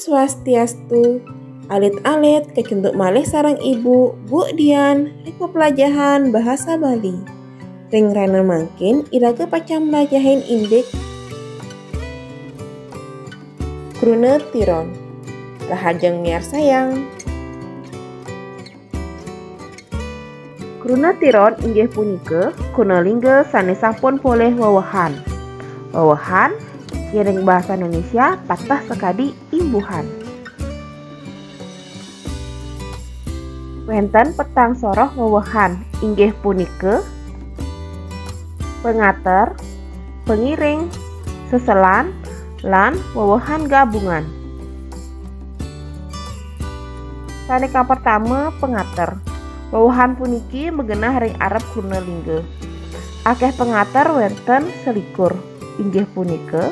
Swastiastu, alit-alit kecentuk malih sarang ibu, Bu Dian, rek pelajahan bahasa Bali. Ring rana mangkin iraga pacang belajahin indik Krune Tiron. Rahajeng miar sayang. Krune Tiron inggih punika kunalingga sanesapun poleh wewehan. Wewehan ing bahasa Indonesia patah sekadi imbuhan. Wenten petang soroh wewehan inggih punika pengater, pengiring, seselan, lan wewehan gabungan. Saneka pertama pengater. Wewehan puniki megenah ring Arab Krunelingga. Akeh pengater wenten selikur inggih punika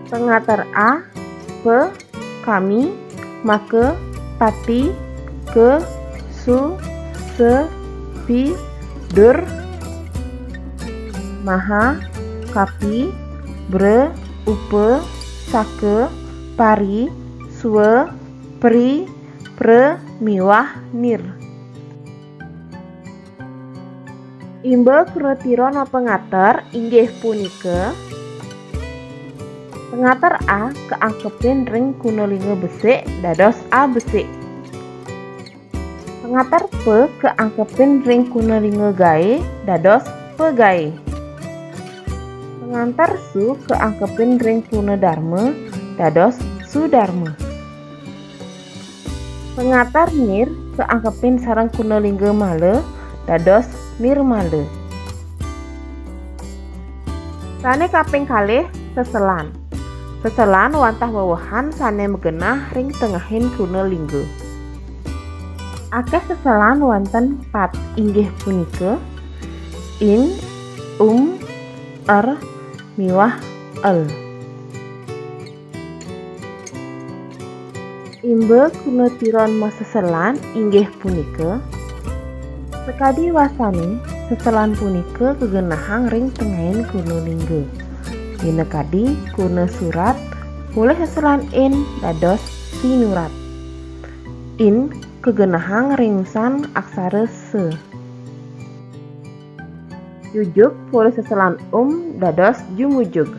pengater A, pe, kami, make, pati, ke, su, se, pi, dur, maha, kapi, bre, upe, sake, pari, sue, pri, pre, miwah, nir. Imbe Krunetiron pengater inggih punika pengater A keangkepin ring kunelingga besik dados A besik. Pengater P keangkepin ring kunelingga gae dados P gae. Pengantar Su keangkepin ring kunedarma dados Su darma. Pengatar Nir keangkepin sarang kunelingga male dados Nir male. Sane kaping kalih seselan. Seselan wantah wewehan sane megenah ring tengahin Krunelingga. Akeh seselan wonten pat inggih punika in, er, miwah, el. Imbe Krunetiron seselan inggih punika sekadi wasani seselan punika kegenahang ring tengahin Krunelingga. Dinekadi kuna surat boleh seselan in dados sinurat. In kegenahang ringsan aksara se. Jujuk boleh seselan dados jumujug.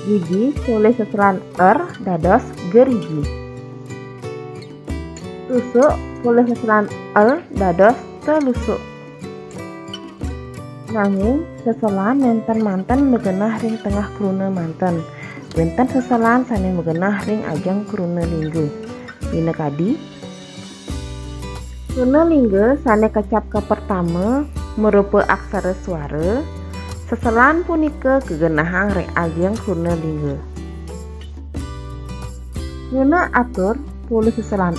Gigi boleh seselan dados gerigi. Tusuk boleh seselan dados telusuk. Nanging seselan wenten manten megenah ring tengah krune manten. Wenten seselan sane megenah ring ajeng Krunelingga. Dinekadi Krunelingga sane kecap ke pertama merupa aksara swara. Seselan punika kegenahang ring ajeng Krunelingga. Nguna atur boleh seselan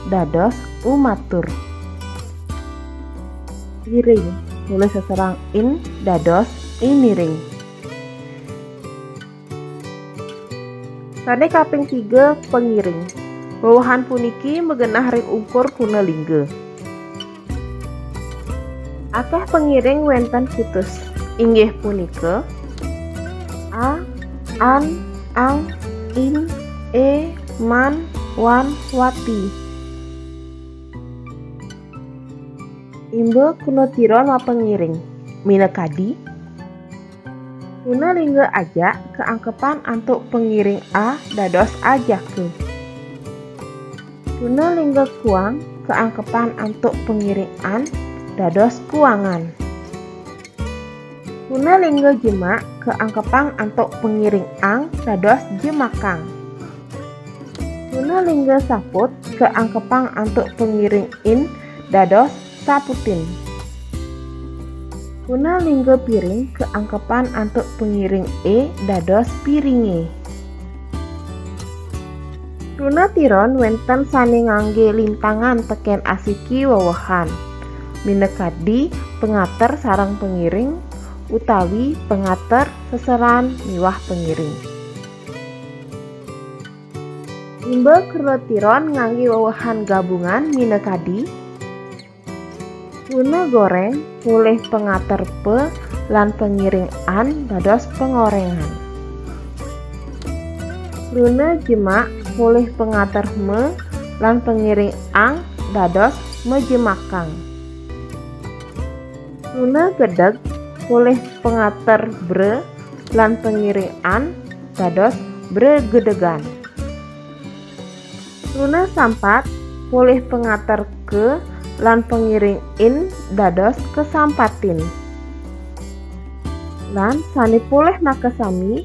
dados umatur. Iring boleh seserang in dados iniring. Sane kaping 3 pengiring. Wewehan puniki megenah ring ukur Krunelingga. Akeh pengiring wenten putus inggih punika a, an, ang, in, e, man, wan, wati. Imbe Krunetiron pengiring minekadi Krunelingga ajak keangkepan antuk pengiring A dados ajake. Krunelingga kuang keangkepan antuk pengiring an dados kuangan. Krunelingga jemak keangkepan antuk pengiring ang dados jemakang. Krunelingga saput keangkepan antuk pengiring in dados saputin. Krunelingga piring keangkepan antuk pengiring e dados piringe. Krunetiron wenten sane ngangge lintangan teken asiki wewehan. Minekadi pengater sarang pengiring utawi pengater seselan miwah pengiring. Imbe Krunetiron ngangge wewehan gabungan minekadi Luna goreng pulih pengater pe lan pengiring an dados pengorengan. Luna jemak pulih pengater me lan pengiring ang dados mejemakang. Luna gedeg pulih pengater bre lan pengiring an dados bregedegan. Luna sampat pulih pengater ke lan pengiring in dados kesampatin. Lan sani pulih makasami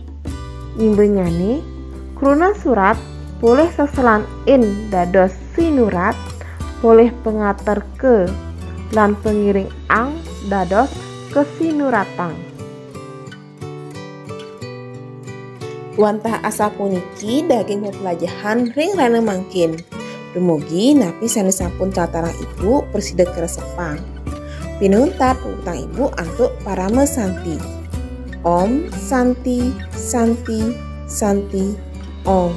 nyimbenyane kruna surat pulih seselan in dados sinurat pulih pengater ke lan pengiring ang dados kesinuratang. Wantah asa puniki daging pepelajahan ring rana mangkin. Dumugi napi sanes sampun tatarang ibu persidek keresepang. Pinuntat utang ibu antuk parame santi. Om Santi Santi Santi Om.